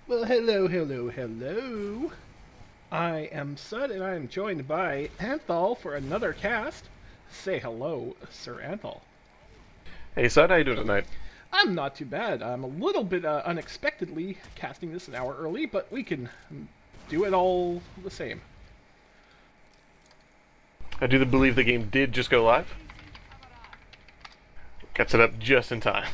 Well, hello, hello, hello. I am Sud, and I am joined by Anthal for another cast. Say hello, Sir Anthal. Hey, Sud, how you doing tonight? I'm not too bad. I'm a little bit unexpectedly casting this an hour early, but we can do it all the same. I do believe the game did just go live. Gets it up just in time.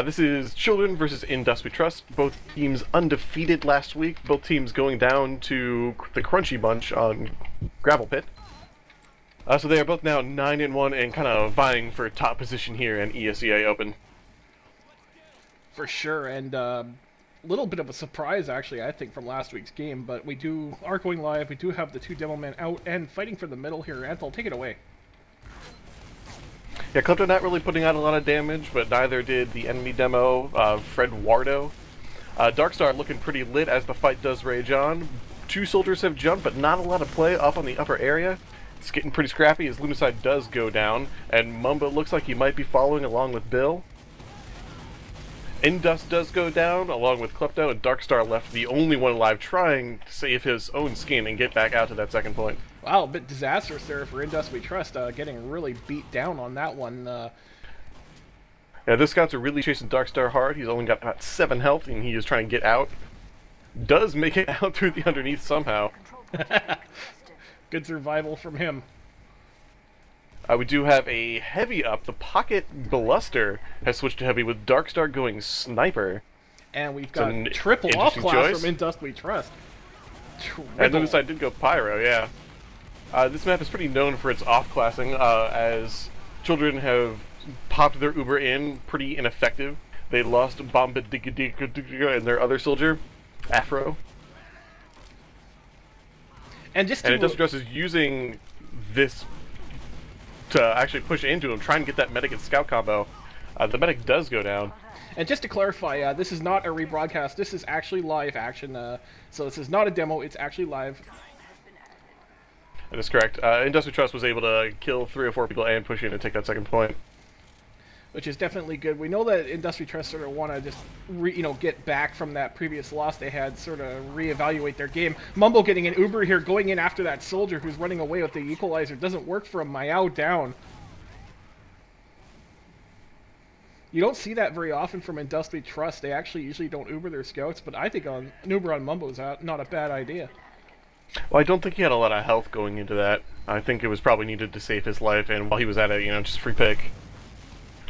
This is Children versus In Dust We Trust. Both teams undefeated last week. Both teams going down to the Crunchy Bunch on Gravel Pit. So they are both now 9-1 and kind of vying for top position here in ESEA Open. For sure, and a little bit of a surprise, actually, I think, from last week's game, but we are going live. We do have the two demo men out and fighting for the middle here. Anthal, take it away. Yeah, Klepto not really putting out a lot of damage, but neither did the enemy demo, Fred Wardo. Darkstar looking pretty lit as the fight does rage on. Two soldiers have jumped, but not a lot of play up on the upper area. It's getting pretty scrappy as Lumicide does go down, and Mumbo looks like he might be following along with Bill. Indust does go down, along with Klepto, and Darkstar left the only one alive trying to save his own skin and get back out to that second point. Wow, a bit disastrous there for In Dust We Trust, getting really beat down on that one. Yeah, those scouts are really chasing Darkstar hard. He's only got about 7 health, and he is trying to get out. Does make it out through the underneath somehow. Good survival from him. We do have a heavy up. The Pocket Bluster has switched to heavy with Darkstar going Sniper. And we've got triple off class from In Dust We Trust. And notice I did go Pyro, yeah. This map is pretty known for its off-classing, as children have popped their Uber in pretty ineffective. They lost Bomba Digga Digga Digga and their other soldier, Afro. And Industrious is using this to actually push into him, trying to get that medic and scout combo. The medic does go down. And just to clarify, this is not a rebroadcast. This is actually live action. So this is not a demo. It's actually live. That is correct. Industry Trust was able to kill 3 or 4 people and push in and take that second point. Which is definitely good. We know that Industry Trust sort of want to just, get back from that previous loss they had, sort of reevaluate their game. Mumbo getting an Uber here, going in after that soldier who's running away with the equalizer. Doesn't work for him. Mayao down. You don't see that very often from Industry Trust. They actually usually don't Uber their scouts, but I think an Uber on Mumbo is not a bad idea. Well, I don't think he had a lot of health going into that. I think it was probably needed to save his life, and while he was at it, just free pick.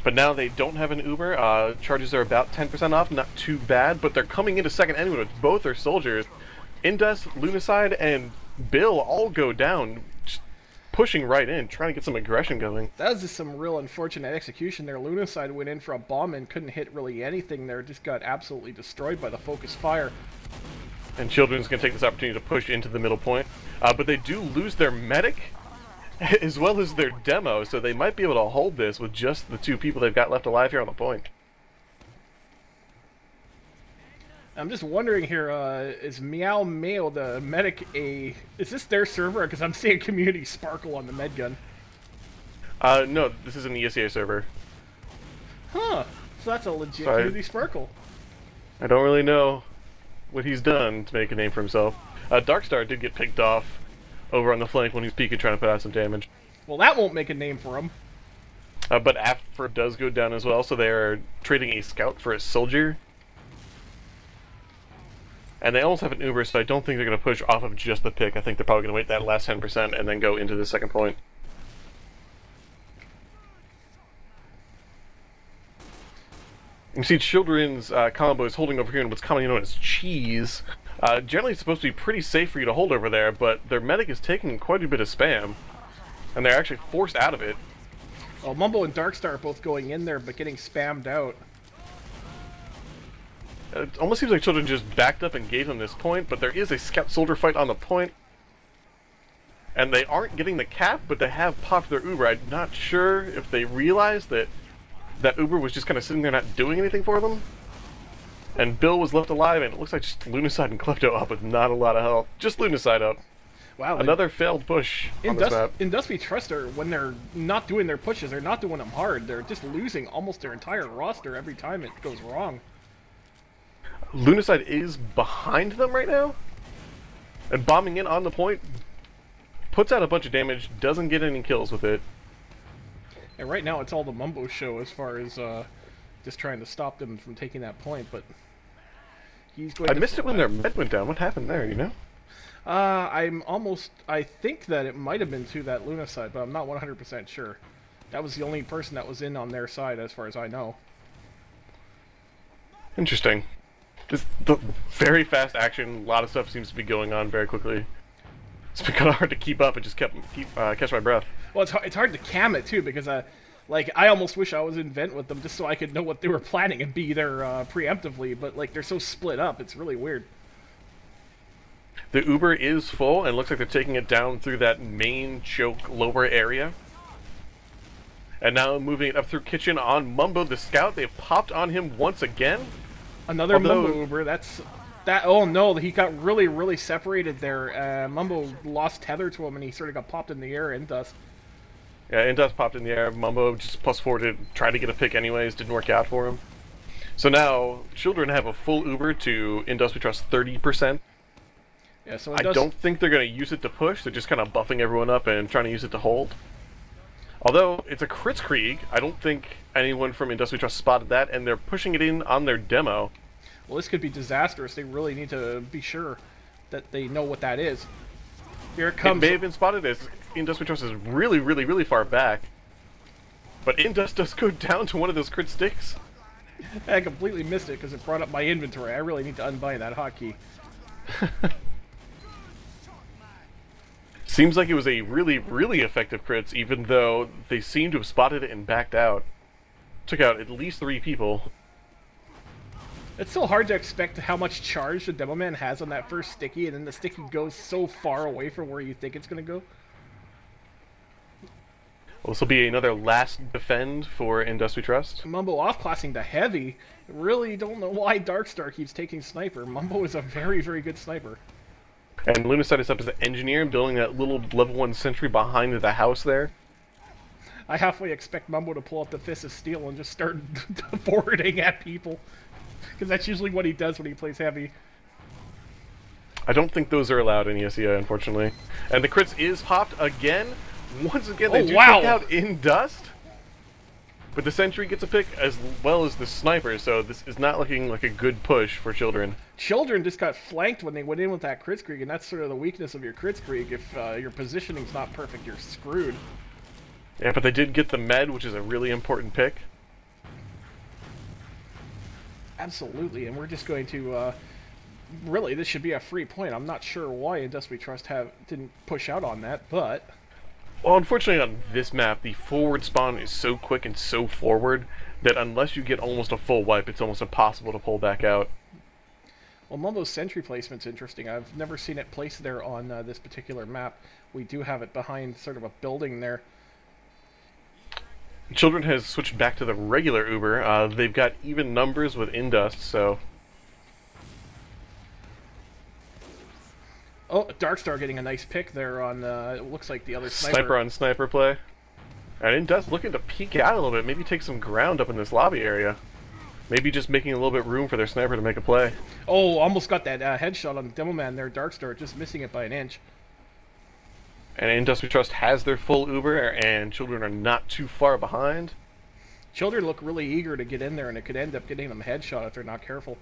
But now they don't have an Uber. Charges are about 10% off, not too bad, but they're coming into second enemy with both their soldiers. Indus, Lumicide, and Bill all go down, just pushing right in, trying to get some aggression going. That was just some real unfortunate execution there. Lumicide went in for a bomb and couldn't hit really anything there, just got absolutely destroyed by the focus fire. And Children's going to take this opportunity to push into the middle point. But they do lose their medic, as well as their demo, so they might be able to hold this with just the 2 people they've got left alive here on the point. I'm just wondering here, is Meow Mail, the medic, is this their server? Because I'm seeing Community Sparkle on the med gun. No, this is an ESEA server. Huh, so that's a legit Community Sparkle. I don't really know what he's done to make a name for himself. Darkstar did get picked off over on the flank when he was peeking, trying to put out some damage. Well, that won't make a name for him. But Afro does go down as well, so they are trading a scout for a soldier. And they almost have an Uber, so I don't think they're going to push off of just the pick. I think they're probably going to wait that last 10% and then go into the second point. You see Children's combo is holding over here in what's commonly known as cheese. Generally it's supposed to be pretty safe for you to hold over there, but their medic is taking quite a bit of spam. And they're actually forced out of it. Well, Mumbo and Darkstar are both going in there, but getting spammed out. It almost seems like Children just backed up and gave them this point, but there is a scout-soldier fight on the point. And they aren't getting the cap, but they have popped their Uber. I'm not sure if they realized that Uber was just kind of sitting there not doing anything for them. And Bill was left alive, and it looks like just Lumicide and Klepto up with not a lot of health. Just Lumicide up. Wow. Another failed push on this map. Indust We Trust, when they're not doing their pushes, they're not doing them hard. They're just losing almost their entire roster every time it goes wrong. Lunacide is behind them right now, and bombing in on the point, puts out a bunch of damage, doesn't get any kills with it. And right now it's all the Mumbo show as far as just trying to stop them from taking that point, but he's going I missed it when their med went down. What happened there, you know? I think that it might have been to that Luna side, but I'm not 100% sure. That was the only person that was in on their side as far as I know. Interesting. Just the very fast action, a lot of stuff seems to be going on very quickly. It's been kind of hard to keep up and just catch my breath. Well, it's hard to cam it too, because like, I almost wish I was in vent with them just so I could know what they were planning and be there preemptively, but like they're so split up, it's really weird. The Uber is full, and it looks like they're taking it down through that main choke lower area. And now moving it up through kitchen on Mumbo the Scout. They've popped on him once again. Another Mumbo Uber, oh no, he got really, really separated there. Mumbo lost tether to him and he sort of got popped in the air in dust. Yeah, Indus popped in the air. Mumbo just +4 to try to get a pick anyways. Didn't work out for him. So now, Children have a full Uber to Indus we trust 30%. Yeah, so I don't think they're going to use it to push. They're just kind of buffing everyone up and trying to use it to hold. Although, it's a Kritzkrieg. I don't think anyone from Indus we trust spotted that, and they're pushing it in on their demo. Well, this could be disastrous. They really need to be sure that they know what that is. Here it comes. It may have been spotted as Indus we trust is really, really, really far back. But Indus does go down to one of those crit sticks. I completely missed it because it brought up my inventory. I really need to unbind that hotkey. Seems like it was a really, really effective crits, even though they seem to have spotted it and backed out. Took out at least 3 people. It's so hard to expect how much charge the Demo Man has on that first sticky, and then the sticky goes so far away from where you think it's going to go. Well, this will be another last defend for Indus we trust. Mumbo off-classing the heavy. Really don't know why Darkstar keeps taking sniper. Mumbo is a very, very good sniper. And Lunacide is up as an engineer, building that little level 1 sentry behind the house there. I halfway expect Mumbo to pull out the Fist of Steel and just start forwarding at people. Because that's usually what he does when he plays heavy. I don't think those are allowed in ESEA, unfortunately. And the crits is popped again. Once again, they do take out in dust. But the sentry gets a pick as well as the sniper, so this is not looking like a good push for Children. Children just got flanked when they went in with that Kritzkrieg, and that's sort of the weakness of your Kritzkrieg. If your positioning's not perfect, you're screwed. Yeah, but they did get the med, which is a really important pick. Absolutely, and we're just going to, really, this should be a free point. I'm not sure why Indus we trust didn't push out on that, but... Well, unfortunately on this map, the forward spawn is so quick and so forward that unless you get almost a full wipe, it's almost impossible to pull back out. Well, Mumbo's sentry placement's interesting. I've never seen it placed there on this particular map. We do have it behind sort of a building there. Children has switched back to the regular Uber. They've got even numbers with Indust, so... Oh, Darkstar getting a nice pick there on, it looks like the other sniper. Sniper on sniper play. And Indust looking to peek out a little bit, maybe take some ground up in this lobby area. Maybe just making a little bit room for their sniper to make a play. Oh, almost got that headshot on the Demo Man there, Darkstar, just missing it by an inch. And Indus we trust has their full Uber, and Children are not too far behind. Children look really eager to get in there, and it could end up getting them a headshot if they're not careful.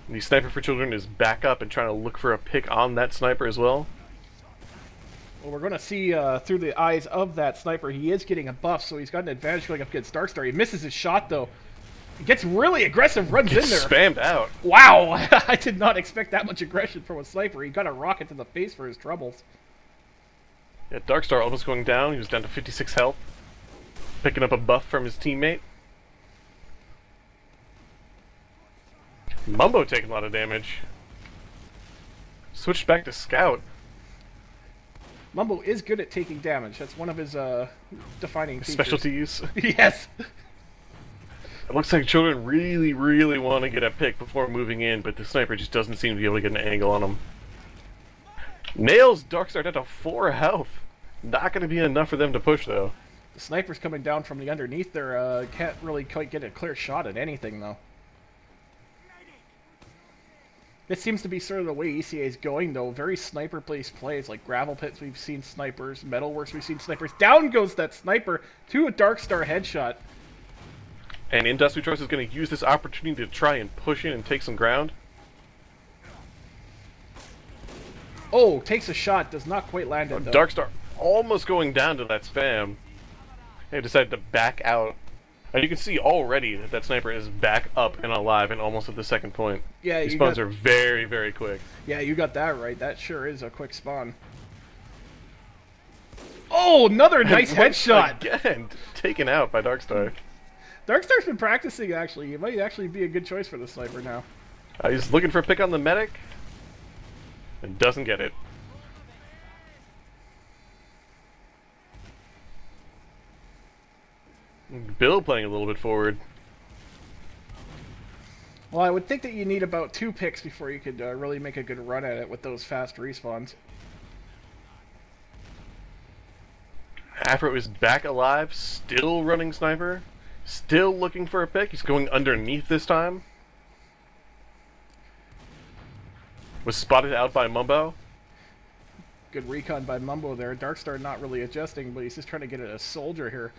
The sniper for Children is back up and trying to look for a pick on that sniper as well. Well, we're going to see through the eyes of that sniper, he is getting a buff, so he's got an advantage going up against Darkstar. He misses his shot, though. He gets really aggressive, runs in there. Spammed out. Wow! I did not expect that much aggression from a sniper. He got a rocket to the face for his troubles. Yeah, Darkstar almost going down. He was down to 56 health. Picking up a buff from his teammate. Mumbo taking a lot of damage. Switched back to Scout. Mumbo is good at taking damage. That's one of his defining features. Specialties. Yes! It looks like Children really, really want to get a pick before moving in, but the sniper just doesn't seem to be able to get an angle on him. Nails Darkstar down to 4 health. Not going to be enough for them to push, though. The sniper's coming down from the underneath there. Can't really quite get a clear shot at anything, though. This seems to be sort of the way ECA is going, though. Very sniper-based plays, like Gravel Pits, we've seen snipers. Metalworks, we've seen snipers. Down goes that sniper to a Darkstar headshot. And Industry Trust is going to use this opportunity to try and push in and take some ground. Oh, takes a shot, does not quite land it, though. Darkstar almost going down to that spam. They decided to back out. And you can see already that that sniper is back up and alive and almost at the second point. Yeah, These spawns are very, very quick. Yeah, you got that right. That sure is a quick spawn. Oh, another nice headshot! Again, taken out by Darkstar. Darkstar's been practicing, actually. He might actually be a good choice for the sniper now. He's looking for a pick on the medic. And doesn't get it. Bill playing a little bit forward. Well, I would think that you need about 2 picks before you could really make a good run at it with those fast respawns. Afro is back alive, still running sniper, still looking for a pick. He's going underneath this time. Was spotted out by Mumbo. Good recon by Mumbo there. Darkstar not really adjusting, but he's just trying to get at a soldier here.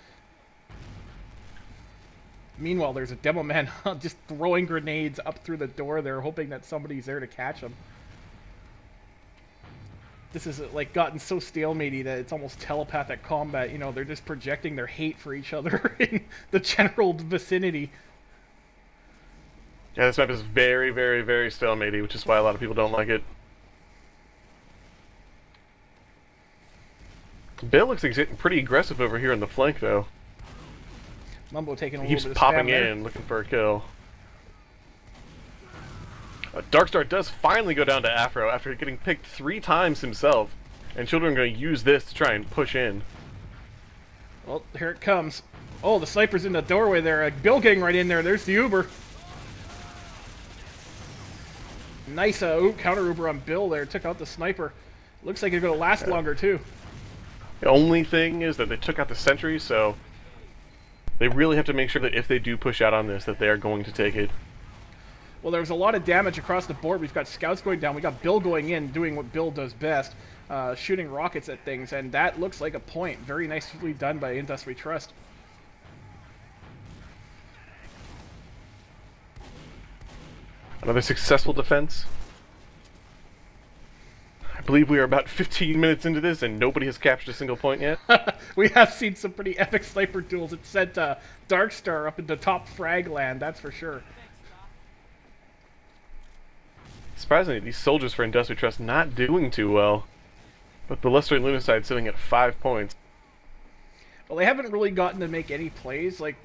Meanwhile, there's a demo man just throwing grenades up through the door there, hoping that somebody's there to catch him. This is like gotten so stalematey that it's almost telepathic combat. You know, they're just projecting their hate for each other in the general vicinity. Yeah, this map is very, very, very stalematey, which is why a lot of people don't like it. Bill looks pretty aggressive over here on the flank, though. Mumbo taking a He little keeps bit of popping spam there. in, looking for a kill. Darkstar does finally go down to Afro after getting picked 3 times himself. And Children are going to use this to try and push in. Well, here it comes. Oh, the sniper's in the doorway there. Bill getting right in there. There's the Uber. Nice counter Uber on Bill there. Took out the sniper. Looks like it's going to last longer, too. The only thing is that they took out the sentry, so they really have to make sure that if they do push out on this, that they are going to take it. Well, there's a lot of damage across the board. We've got scouts going down. We got Bill going in, doing what Bill does best, shooting rockets at things, and that looks like a point. Very nicely done by Industry Trust. Another successful defense. I believe we are about 15 minutes into this and nobody has captured a single point yet. We have seen some pretty epic sniper duels. It sent Darkstar up into top frag land, that's for sure. Surprisingly, these soldiers for Industry Trust not doing too well. But Ballista and Lunacide sitting at 5 points. Well, they haven't really gotten to make any plays. Like,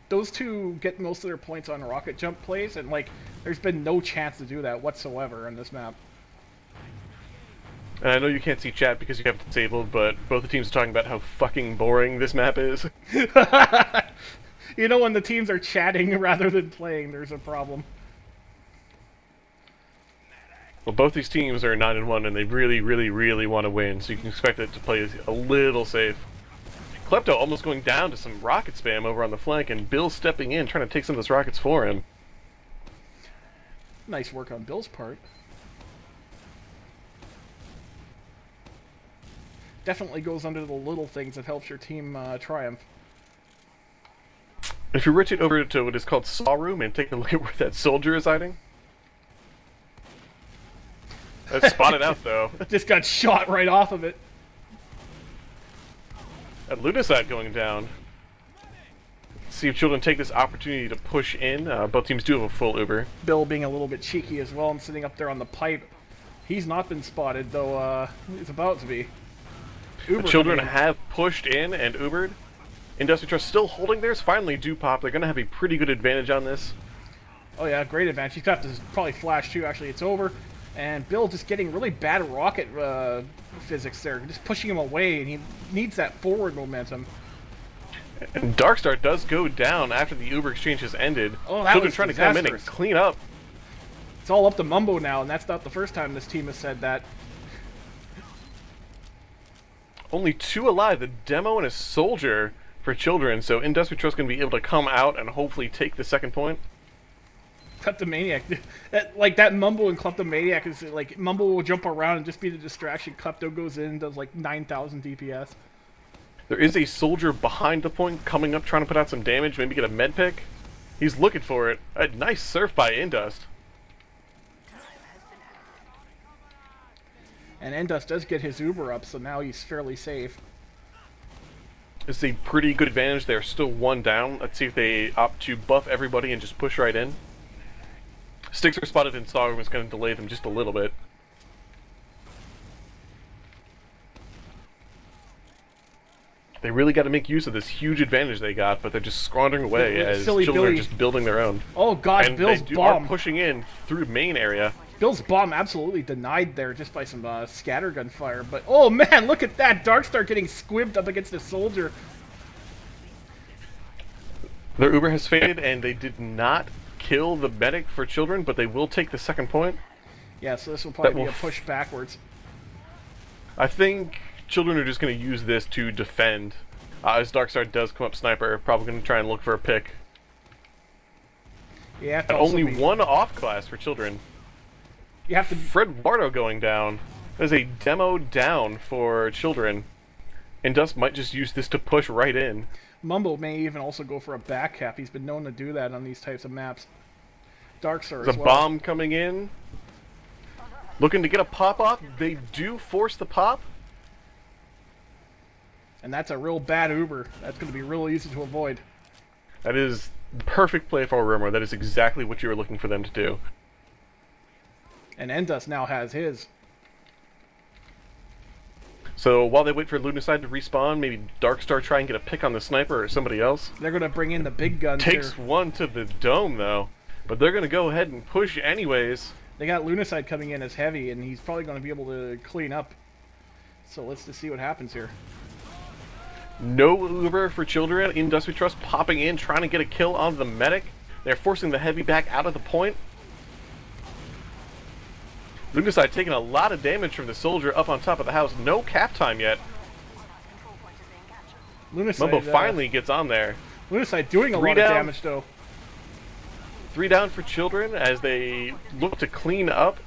those two get most of their points on rocket jump plays, and, like, there's been no chance to do that whatsoever on this map. And I know you can't see chat because you have it disabled, but both the teams are talking about how fucking boring this map is. You know, when the teams are chatting rather than playing, there's a problem. Well, both these teams are 9-1, and they really, really, really want to win, so you can expect it to play a little safe. Klepto almost going down to some rocket spam over on the flank, and Bill stepping in, trying to take some of those rockets for him. Nice work on Bill's part. Definitely goes under the little things that helps your team triumph. If you rotate over to what is called Saw Room and take a look at where that soldier is hiding. That's spotted out, though. Just got shot right off of it. And Lunacide going down. See if Children take this opportunity to push in. Both teams do have a full Uber. Bill being a little bit cheeky as well and sitting up there on the pipe. He's not been spotted, though he's about to be. The Children have pushed in and Ubered. Industry Trust still holding theirs. Finally do pop. They're going to have a pretty good advantage on this. Oh yeah, great advantage. He's got to probably flash too. Actually, it's over. And Bill just getting really bad rocket physics there. Just pushing him away, and he needs that forward momentum. And Darkstar does go down after the Uber exchange has ended. Oh, that Children was trying disastrous. to come in and clean up. It's all up to Mumbo now, and that's not the first time this team has said that. Only 2 alive, the demo and a soldier for children, so Industry Trust going to be able to come out and hopefully take the second point. Kleptomaniac. That Mumble and Kleptomaniac is like, Mumble will jump around and just be the distraction. Klepto goes in, does like 9,000 DPS. There is a soldier behind the point coming up trying to put out some damage, maybe get a med pick. He's looking for it. A nice surf by Indust. And Indust does get his Uber up, so now he's fairly safe. It's a pretty good advantage. They're still 1 down. Let's see if they opt to buff everybody and just push right in. Sticks are spotted in Sogrum is going to delay them just a little bit. They really got to make use of this huge advantage they got, but they're just squandering away as children are just building their own. Oh god, and Bill's they bomb. are pushing in through main area. Bill's bomb absolutely denied there just by some scattergun fire. But oh man, look at that! Darkstar getting squibbed up against the soldier. Their Uber has faded, and they did not kill the medic for children, but they will take the second point. Yeah, so this will probably be a push backwards. I think children are just going to use this to defend. As Darkstar does come up sniper, probably going to try and look for a pick. Yeah, and only 1 off class for children. You have to. Fred Wardo going down. There's a demo down for children. And Dust might just use this to push right in. Mumble may even also go for a back cap. He's been known to do that on these types of maps. Darkstar There's as a well. bomb coming in. Looking to get a pop off. They do force the pop. And that's a real bad Uber. That's going to be real easy to avoid. That is the perfect play for Rumor. That is exactly what you were looking for them to do. And Endust now has his. So while they wait for Lunacide to respawn, maybe Darkstar try and get a pick on the sniper or somebody else. They're going to bring in the big guns Takes here. 1 to the dome though. But they're going to go ahead and push anyways. They got Lunacide coming in as heavy, and he's probably going to be able to clean up. So let's just see what happens here. No Uber for children. Industry Trust popping in, trying to get a kill on the medic. They're forcing the heavy back out of the point. Lunacide taking a lot of damage from the soldier up on top of the house. No cap time yet. Mumbo finally gets on there. Lunacide doing a lot of damage though. 3 down for children as they look to clean up.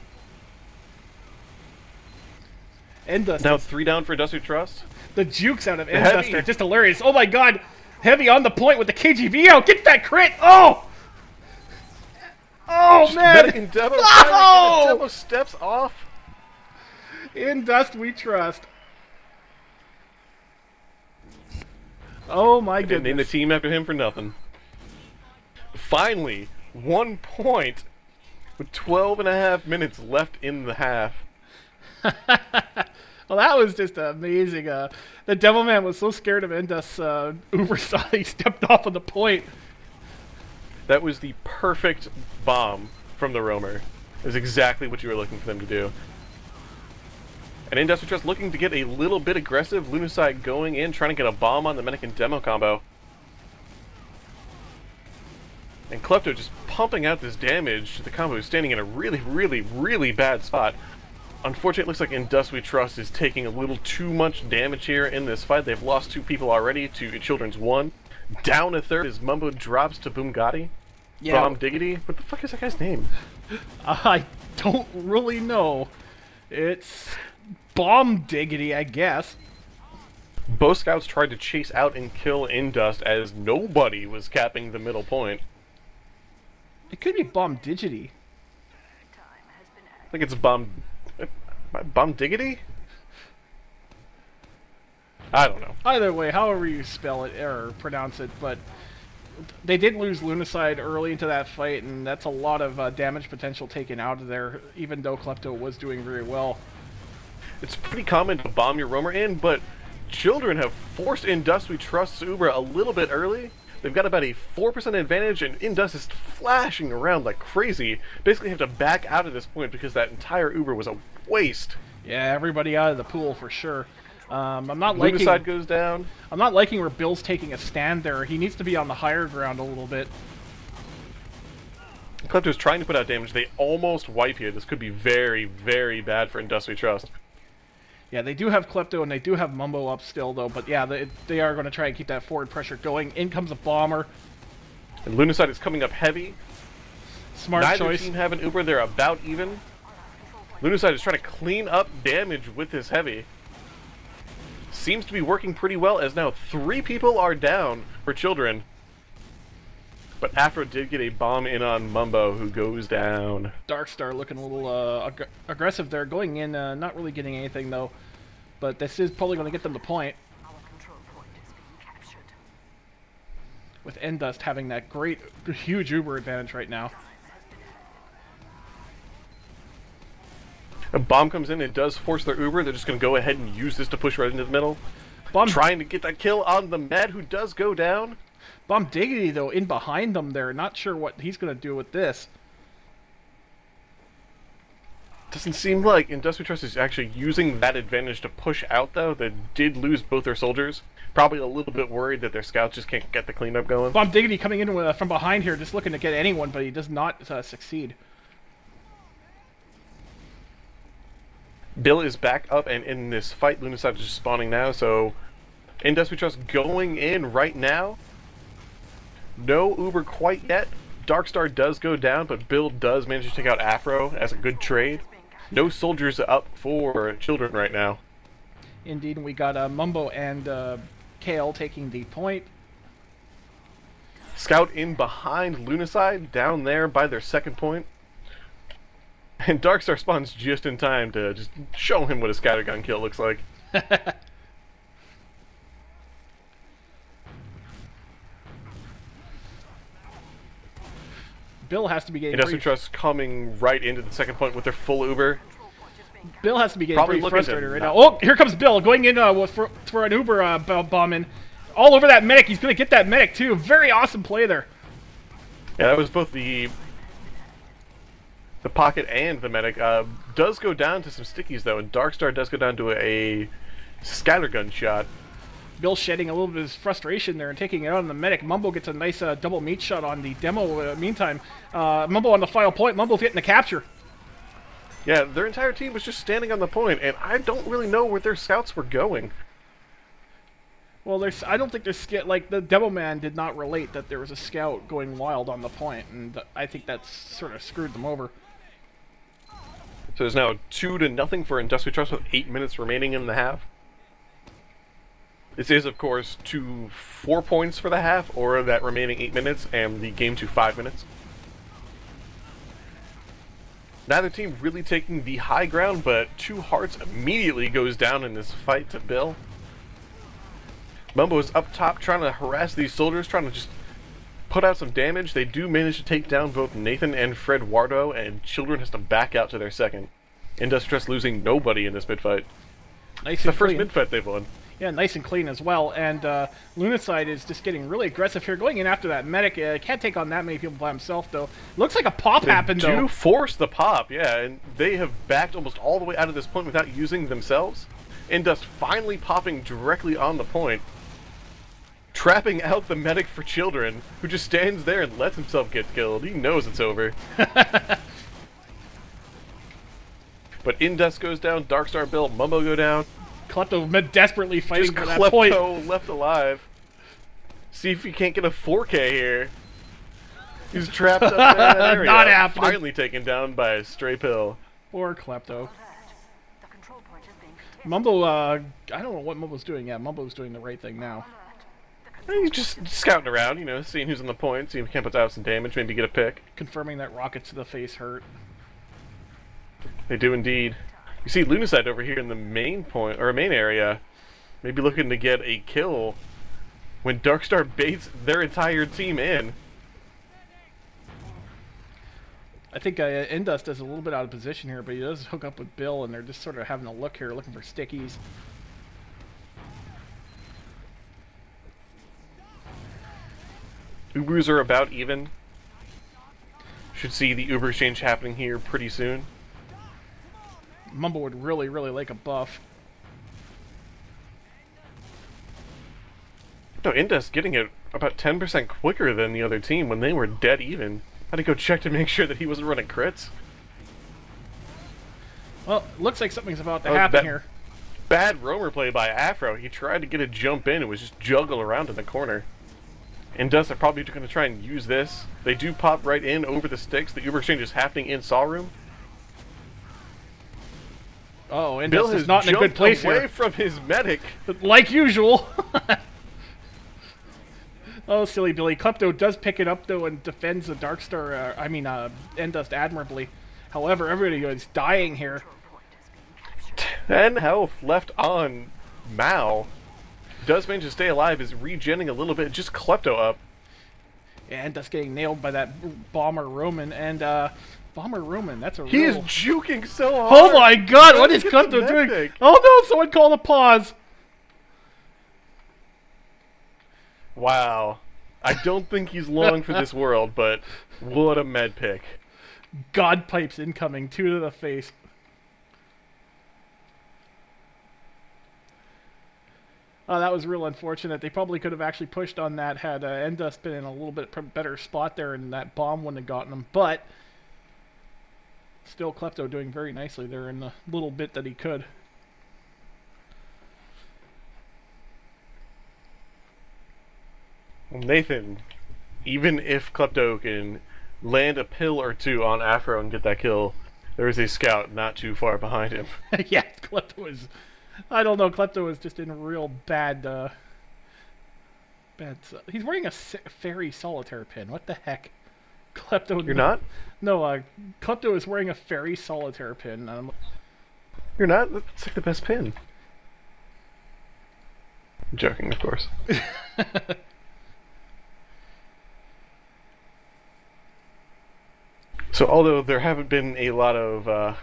Endust. Now 3 down for Industry Trust. The jukes out of Endust are just hilarious. Oh my god! Heavy on the point with the KGB out. Get that crit! Oh! Oh just man! Medic and Demo, Demo steps off. In Dust we trust. Oh my goodness. Didn't name the team after him for nothing. Finally, 1 point with 12.5 minutes left in the half. Well, that was just amazing. The Devilman was so scared of Endust's Uber style, he stepped off on the point. That was the perfect bomb from the Roamer. It was exactly what you were looking for them to do. And Industry Trust looking to get a little bit aggressive. Lunacide going in, trying to get a bomb on the Medic and Demo combo. And Klepto just pumping out this damage to the combo, who's standing in a really, really, really bad spot. Unfortunately, it looks like Industry Trust is taking a little too much damage here in this fight. They've lost 2 people already to Children's 1. Down a third as Mumbo drops to Boomgotti. Yeah. Bomb Diggity? What the fuck is that guy's name? I don't really know. It's Bomb Diggity, I guess. Both scouts tried to chase out and kill Indust as nobody was capping the middle point. It could be Bomb Digity. I think it's Bomb Diggity? I don't know. Either way, however you spell it or pronounce it, but they did lose Lunacide early into that fight, and that's a lot of damage potential taken out of there, even though Klepto was doing very well. It's pretty common to bomb your roamer in, but Children have forced Industry Trust's Uber a little bit early. They've got about a 4% advantage, and Indust is flashing around like crazy. Basically have to back out at this point because that entire Uber was a waste. Yeah, everybody out of the pool for sure. I'm not liking. Lunacide goes down. I'm not liking where Bill's taking a stand there. He needs to be on the higher ground a little bit. Klepto's trying to put out damage. They almost wipe here. This could be very, very bad for Industry Trust. Yeah, they do have Klepto and they do have Mumbo up still, though. But yeah, they are going to try and keep that forward pressure going. In comes a Bomber. And Lunacide is coming up heavy. Smart Neither choice. team have an Uber. They're about even. Lunacide is trying to clean up damage with his heavy. Seems to be working pretty well, as now 3 people are down for Children. But Afro did get a bomb in on Mumbo, who goes down. Darkstar looking a little aggressive there, going in, not really getting anything though. But this is probably going to get them the point. With Endust having that great, huge Uber advantage right now. A bomb comes in, it does force their Uber. They're just going to go ahead and use this to push right into the middle. Bomb trying to get that kill on the Med, who does go down. Bomb Diggity, though, in behind them there. Not sure what he's going to do with this. Doesn't seem like Industritrust is actually using that advantage to push out, though. They did lose both their soldiers. Probably a little bit worried that their scouts just can't get the cleanup going. Bomb Diggity coming in from behind here, just looking to get anyone, but he does not succeed. Bill is back up and in this fight. Lunacide is just spawning now, so Industritrust going in right now. No Uber quite yet. Darkstar does go down, but Bill does manage to take out Afro as a good trade. No soldiers up for Children right now. Indeed, and we got Mumbo and Kale taking the point. Scout in behind Lunacide, down there by their second point. And Darkstar spawns just in time to just show him what a scattergun kill looks like. Bill has to be getting Industritrust coming right into the second point with their full Uber. Bill has to be getting Probably pretty frustrated right now. not. Oh, here comes Bill going in for an Uber bomb in. All over that medic. He's going to get that medic too. Very awesome play there. Yeah, that was both the pocket and the medic. Does go down to some stickies though, and Darkstar does go down to a scattergun shot. Bill shedding a little bit of his frustration there and taking it out on the medic. Mumbo gets a nice double meat shot on the demo. Meantime, Mumbo on the final point. Mumbo's getting the capture. Yeah, their entire team was just standing on the point, and I don't really know where their scouts were going. Well, I don't think there's like the demo man did not relate that there was a scout going wild on the point, and I think that's sort of screwed them over. So there's now 2-0 for Industritrust with 8 minutes remaining in the half. This is, of course, to 4 points for the half, or that remaining 8 minutes, and the game to 5 minutes. Neither team really taking the high ground, but Two Hearts immediately goes down in this fight to Bill. Mumbo is up top trying to harass these soldiers, trying to just put out some damage. They do manage to take down both Nathan and Fred Wardo, and Children has to back out to their second. Industritrust losing nobody in this mid-fight. Nice It's the first mid-fight they've won. Yeah, nice and clean as well. And Lunacide is just getting really aggressive here, going in after that medic. Can't take on that many people by himself, though. Looks like a pop happened, though. They do force the pop, yeah, and they have backed almost all the way out of this point without using themselves. Indust finally popping directly on the point, trapping out the medic for Children, who just stands there and lets himself get killed. He knows it's over. But Indust goes down, Darkstar, Bill, Mumbo go down. Klepto desperately fighting Just for that point. Klepto left alive. See if he can't get a 4K here. He's trapped up there in that area. Not happening. Finally taken down by a stray pill. Or Klepto. Mumbo, I don't know what Mumbo's doing. Yeah, Mumbo's doing the right thing now. He's just scouting around, you know, seeing who's on the point, seeing if he can put out some damage, maybe get a pick. Confirming that rockets to the face hurt. They do indeed. You see Lunacide over here in the main point, or main area, maybe looking to get a kill when Darkstar baits their entire team in. I think Indust is a little bit out of position here, but he does hook up with Bill, and they're just sort of having a look here, looking for stickies. Ubers are about even. Should see the Uber exchange happening here pretty soon. Mumbo would really, really like a buff. No, Indus getting it about 10% quicker than the other team when they were dead even. Had to go check to make sure that he wasn't running crits. Well, looks like something's about to happen here. Bad roamer play by Afro. He tried to get a jump in. It was just juggle around in the corner. And Dust are probably going to try and use this. They do pop right in over the sticks. The Uber exchange is happening in Saw Room. Oh, and Bill is not in a good place away here. from his medic. Like usual. Oh, silly Billy. Klepto does pick it up, though, and defends the Darkstar, Endust admirably. However, everybody is dying here. 10 health left on Mao. Does manage to stay alive, is regenning a little bit, just Klepto up. Yeah, Endust getting nailed by that Bomber Roman, and, Bomber Roman, that's a He real... is juking so hard! Oh my god, what is Klepto doing? Oh no, someone call a pause! Wow. I don't think he's long for this world, but what a med pick. God pipes incoming, 2 to the face. Oh, that was real unfortunate. They probably could have actually pushed on that had Endust been in a little bit better spot there and that bomb wouldn't have gotten him. But still, Klepto doing very nicely there in the little bit that he could. Nathan, even if Klepto can land a pill or two on Afro and get that kill, there is a scout not too far behind him. Yeah, Klepto is... I don't know, Klepto is just in a real bad... he's wearing a fairy solitaire pin. What the heck? Klepto... You're not? No, Klepto is wearing a fairy solitaire pin. You're not? That's like the best pin. I'm joking, of course. So, although there haven't been a lot of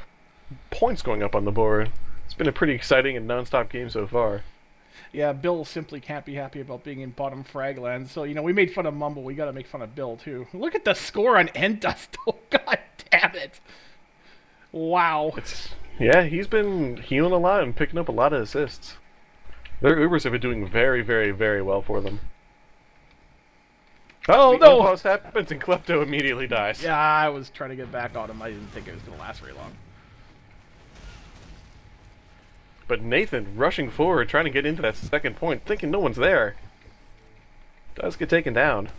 points going up on the board, it's been a pretty exciting and non-stop game so far. Yeah, Bill simply can't be happy about being in bottom frag land. So, you know, we made fun of Mumble. We got to make fun of Bill, too. Look at the score on Endust. Oh, god damn it. Wow. Yeah, he's been healing a lot and picking up a lot of assists. Their Ubers have been doing very, very, very well for them. Oh, no! Pause happens and Klepto immediately dies. Yeah, I was trying to get back on him. I didn't think it was going to last very long. But Nathan, rushing forward, trying to get into that second point, thinking no one's there, does get taken down.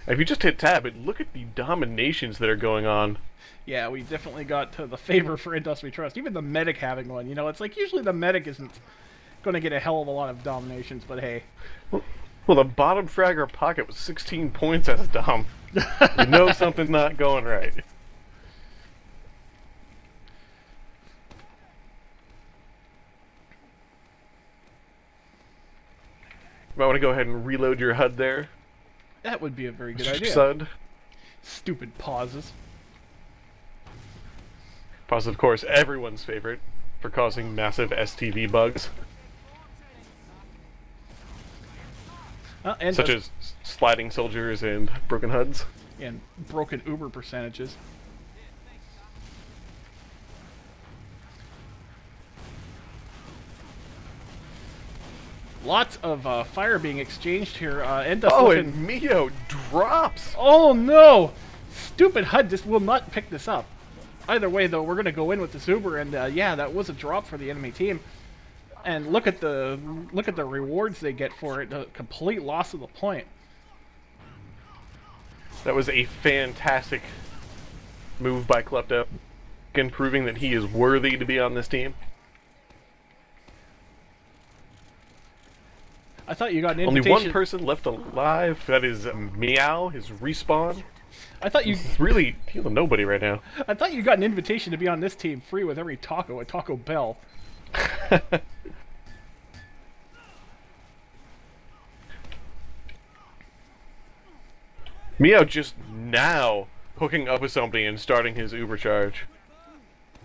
If you just hit tab, but look at the dominations that are going on. Yeah, we definitely got to the favor for Industry Trust. Even the medic having one, you know, it's like usually the medic isn't going to get a hell of a lot of dominations, but hey. Well, the bottom fragger pocket was 16 points as Dom. You know something's not going right. You might want to go ahead and reload your HUD there. That would be a very good idea. SUD. Stupid pauses. Pause, of course, everyone's favorite for causing massive STV bugs. Such as sliding soldiers and broken HUDs. And broken Uber percentages. Lots of fire being exchanged here. And Mio drops! Oh no! Stupid HUD just will not pick this up. Either way, though, we're going to go in with this Uber, and yeah, that was a drop for the enemy team. And look at the rewards they get for it. The complete loss of the point. That was a fantastic move by Klepto, again proving that he is worthy to be on this team. I thought you got an invitation. Only one person left alive. That is Meow, his respawn. I thought you He's really healing nobody right now. I thought you got an invitation to be on this team free with every taco at Taco Bell. Meow just now hooking up with somebody and starting his Uber charge.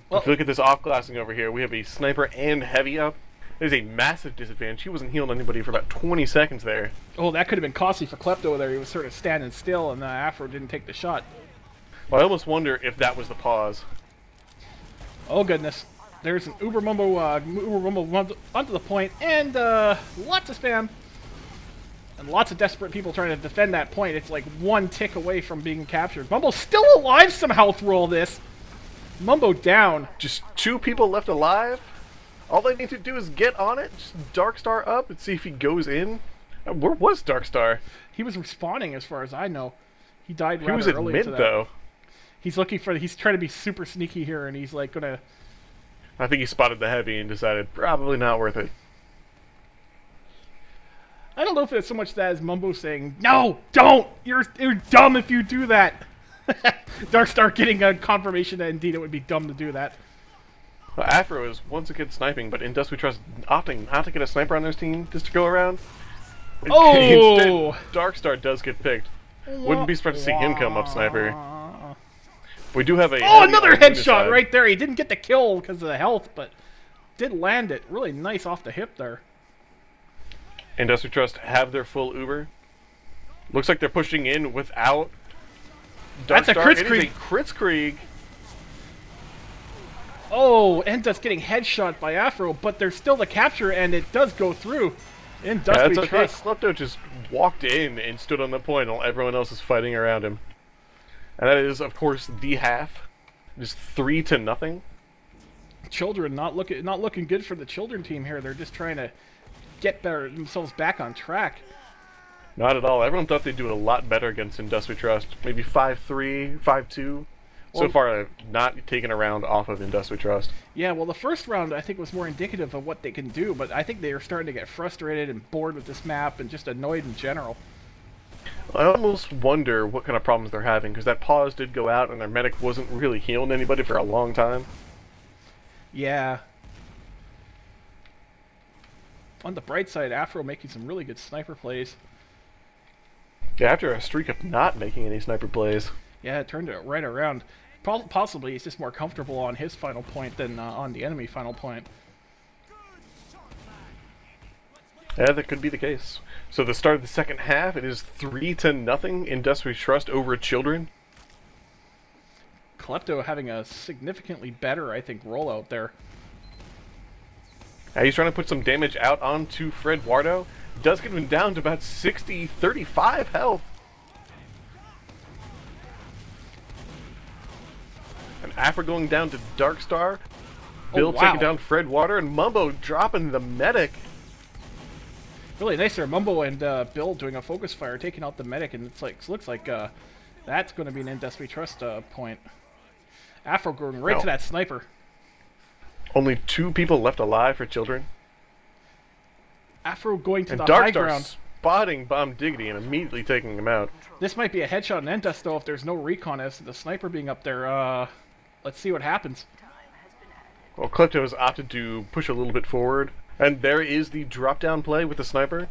Well, if you look at this off-glassing over here, we have a sniper and heavy up. There's a massive disadvantage. He wasn't healing anybody for about 20 seconds there. Oh, that could have been costly for Klepto there. He was sort of standing still, and Afro didn't take the shot. Well, I almost wonder if that was the pause. Oh, goodness. There's an Uber Mumbo onto the point, and lots of spam. And lots of desperate people trying to defend that point. It's like one tick away from being captured. Mumbo's still alive somehow through all this. Mumbo down. Just 2 people left alive? All they need to do is get on it, just Darkstar up, and see if he goes in. Where was Darkstar? He was respawning, as far as I know. He died He rather was in early mid, to that. though. He's looking for. He's trying to be super sneaky here, and he's like gonna. I think he spotted the heavy and decided probably not worth it. I don't know if it's so much that as Mumbo saying, "No, don't! You're dumb if you do that." Darkstar getting a confirmation that indeed it would be dumb to do that. Well, Afro is once again sniping, but Indus We Trust opting not to get a sniper on their team just to go around. Oh! Instead, Darkstar does get picked. Wouldn't be surprised to see him come up sniper. We do have a... Oh, another headshot right there! He didn't get the kill because of the health, but did land it. Really nice off the hip there. Indus We Trust have their full Uber. Looks like they're pushing in without Darkstar. That's a Kritzkrieg. It is a Kritzkrieg. Oh, Endus getting headshot by Afro, but there's still the capture, and it does go through. Indus Yeah, We that's okay. Trust. Klepto just walked in and stood on the point while everyone else is fighting around him. And that is, of course, the half. Just 3-0. Children not looking good for the Children team here. They're just trying to get themselves back on track. Not at all. Everyone thought they'd do a lot better against Indus We Trust. Maybe 5-3, 5-2. So far, I've not taken a round off of Indus We Trust. Yeah, well, the first round, I think, was more indicative of what they can do, but I think they are starting to get frustrated and bored with this map and just annoyed in general. I almost wonder what kind of problems they're having, because that pause did go out and their medic wasn't really healing anybody for a long time. Yeah. On the bright side, Afro making some really good sniper plays. Yeah, after a streak of not making any sniper plays. Yeah, it turned it right around. Possibly he's just more comfortable on his final point than on the enemy final point. Yeah, that could be the case. So the start of the second half, it is 3-0 Indus We Trust over Children. Klepto having a significantly better, I think, rollout there. He's trying to put some damage out onto Fred Wardo. Does get him down to about 35 health. And Afro going down to Darkstar. Bill taking down Fred Water, and Mumbo dropping the medic. Really nice there. Mumbo and Bill doing a focus fire, taking out the medic, and it's like looks like that's going to be an Indus We Trust point. Afro going right to that sniper. Only 2 people left alive for Children. Afro going to the Darkstar high ground. Spotting Bomb Diggity and immediately taking him out. This might be a headshot on Endus, though, if there's no recon as to the sniper being up there. Let's see what happens. Well, Klepto has opted to push a little bit forward. And there is the drop-down play with the sniper.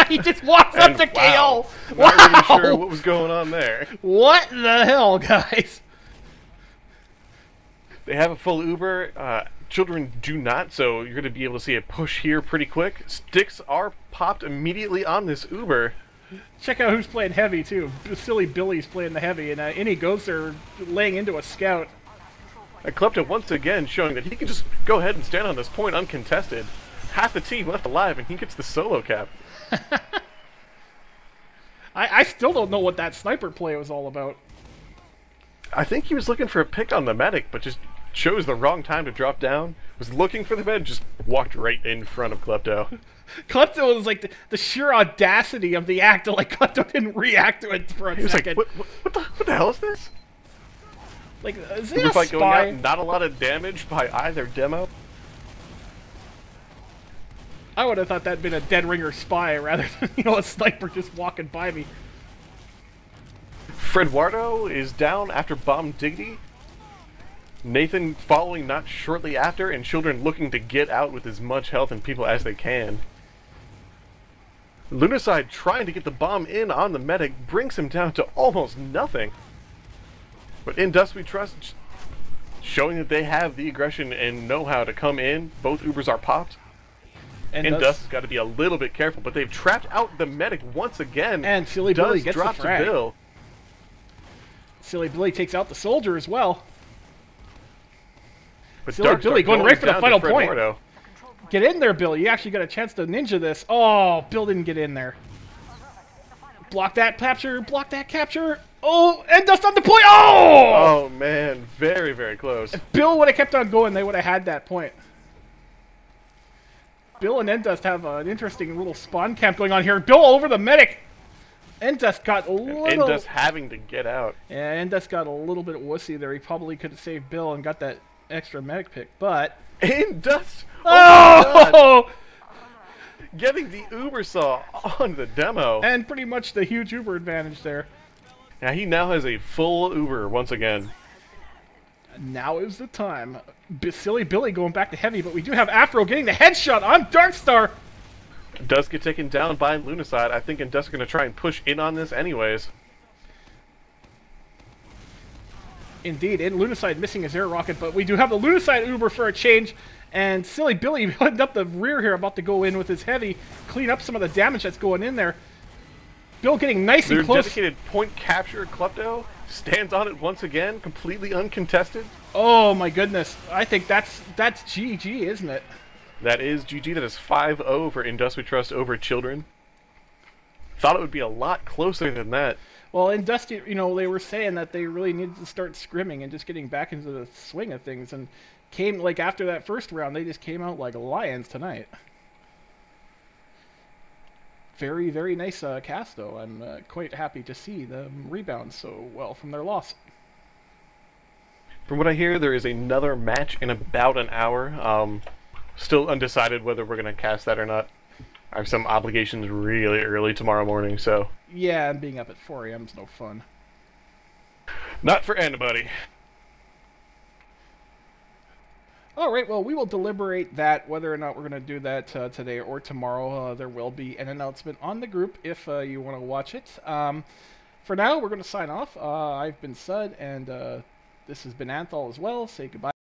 He just walks up to KO! Not really sure what was going on there. What the hell, guys? They have a full Uber. Children do not, so you're going to be able to see a push here pretty quick. Sticks are popped immediately on this Uber. Check out who's playing heavy, too. Silly Billy's playing the heavy, and in he goes there laying into a scout. And Klepto once again showing that he can just go ahead and stand on this point uncontested. Half the team left alive, and he gets the solo cap. I still don't know what that sniper play was all about. I think he was looking for a pick on the medic, but just chose the wrong time to drop down. Was looking for the med, just walked right in front of Klepto. Klepto was like the sheer audacity of the act. Like Klepto didn't react to it for a second. Like, what the hell is this? Like, is he a fight spy? going out, not a lot of damage by either demo. I would have thought that'd been a dead ringer spy rather than, a sniper just walking by me. Fred Wardo is down after Bomb Diggity. Nathan following not shortly after, and Children looking to get out with as much health and people as they can. Lunacide trying to get the bomb in on the medic brings him down to almost nothing. But Indus We Trust, showing that they have the aggression and know-how to come in. Both Ubers are popped. And Indus has got to be a little bit careful, but they've trapped out the medic once again. And Silly Billy gets the drop frag. to Bill. Silly Billy takes out the soldier as well. But Silly Billy going right for the final point. Wardo. Get in there, Bill. You actually got a chance to ninja this. Oh, Bill didn't get in there. Block that capture. Block that capture. Oh, and dust on the point. Oh! Oh, man. Very, very close. If Bill would have kept on going, they would have had that point. Bill and Endust have an interesting little spawn camp going on here. Bill all over the medic. Endust got a little... Endust having to get out. Yeah, Endust got a little bit wussy there. He probably could have saved Bill and got that extra medic pick, but... Endust! Oh! Getting the Uber saw on the demo. And pretty much the huge Uber advantage there. Yeah, he now has a full Uber once again. Now is the time. Silly Billy going back to heavy, but we do have Afro getting the headshot on Darkstar. Does get taken down by Lunacide. I think Endust are going to try and push in on this anyways. Indeed, and Lunacide missing his air rocket, but we do have the Lunacide Uber for a change. And Silly Billy hooding up the rear here, about to go in with his heavy, clean up some of the damage that's going in there. Bill getting nice and close. Their dedicated point capture Klepto stands on it once again, completely uncontested. Oh my goodness. I think that's GG, isn't it? That is GG. That is 5-0 for Endust We Trust over Children. Thought it would be a lot closer than that. Well, Endust, you know, they were saying that they really needed to start scrimming and just getting back into the swing of things, and came, like, after that first round, they just came out like lions tonight. Very, very nice cast, though. I'm quite happy to see them rebound so well from their loss. From what I hear, there is another match in about an hour. Still undecided whether we're going to cast that or not. I have some obligations really early tomorrow morning, so... Yeah, and being up at 4 a.m. is no fun. Not for anybody. Alright, well, we will deliberate that, whether or not we're going to do that today or tomorrow. There will be an announcement on the group if you want to watch it. For now, we're going to sign off. I've been Sud, and this has been Anthal as well. Say goodbye.